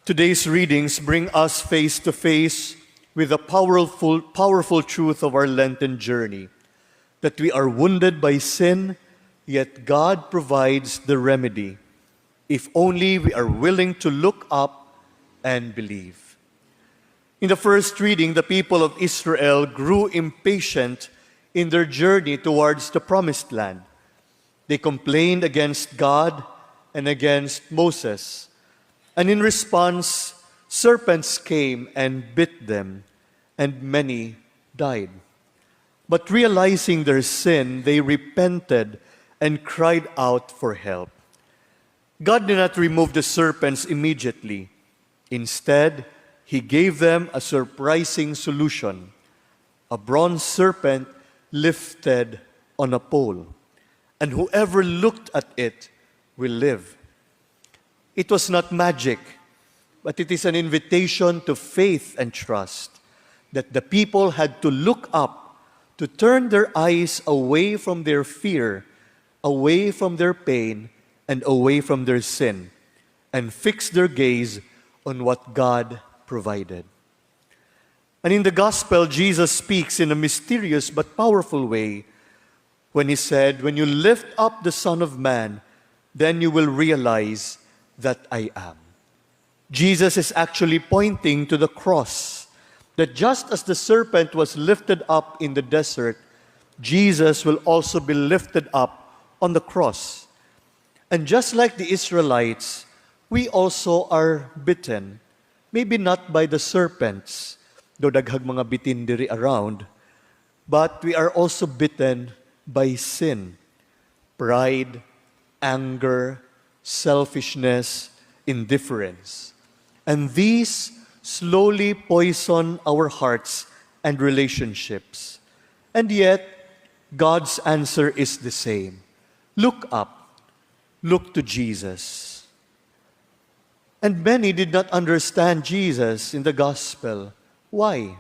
Today's readings bring us face to face with the powerful truth of our Lenten journey, that we are wounded by sin, yet God provides the remedy, if only we are willing to look up and believe. In the first reading, the people of Israel grew impatient in their journey towards the promised land. They complained against God and against Moses. And in response, serpents came and bit them, and many died. But realizing their sin, they repented and cried out for help. God did not remove the serpents immediately. Instead, He gave them a surprising solution: a bronze serpent lifted on a pole, and whoever looked at it will live. It was not magic, but it is an invitation to faith and trust, that the people had to look up, to turn their eyes away from their fear, away from their pain, and away from their sin, and fix their gaze on what God provided. And in the Gospel, Jesus speaks in a mysterious but powerful way when He said, "When you lift up the Son of Man, then you will realize that I am." Jesus is actually pointing to the cross, that just as the serpent was lifted up in the desert, Jesus will also be lifted up on the cross. And just like the Israelites, we also are bitten, maybe not by the serpents, though daghag mga bitin diri around, but we are also bitten by sin, pride, anger, selfishness, indifference. And these slowly poison our hearts and relationships. And yet, God's answer is the same. Look up. Look to Jesus. And many did not understand Jesus in the gospel. Why?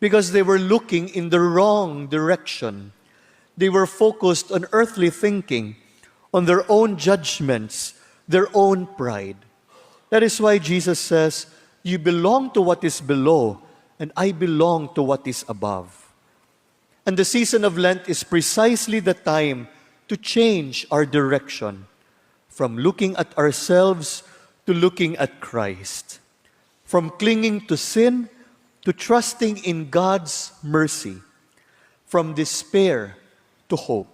Because they were looking in the wrong direction. They were focused on earthly thinking, on their own judgments, their own pride. That is why Jesus says, "You belong to what is below, and I belong to what is above." And the season of Lent is precisely the time to change our direction from looking at ourselves to looking at Christ, from clinging to sin to trusting in God's mercy, from despair to hope.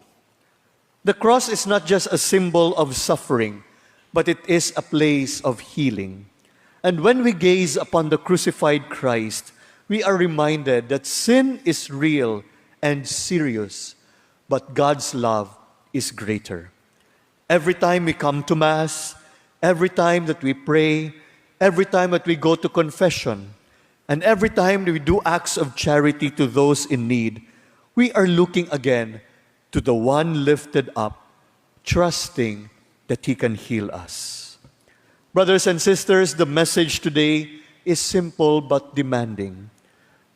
The cross is not just a symbol of suffering, but it is a place of healing. And when we gaze upon the crucified Christ, we are reminded that sin is real and serious, but God's love is greater. Every time we come to Mass, every time that we pray, every time that we go to confession, and every time that we do acts of charity to those in need, we are looking again to the one lifted up, trusting that He can heal us. Brothers and sisters, the message today is simple but demanding.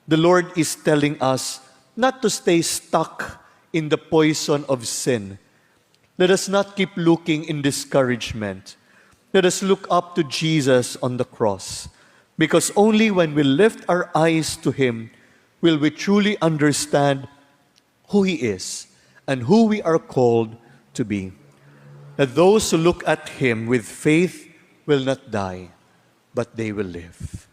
The Lord is telling us not to stay stuck in the poison of sin. Let us not keep looking in discouragement. Let us look up to Jesus on the cross, because only when we lift our eyes to Him will we truly understand who He is and who we are called to be. That those who look at Him with faith will not die, but they will live.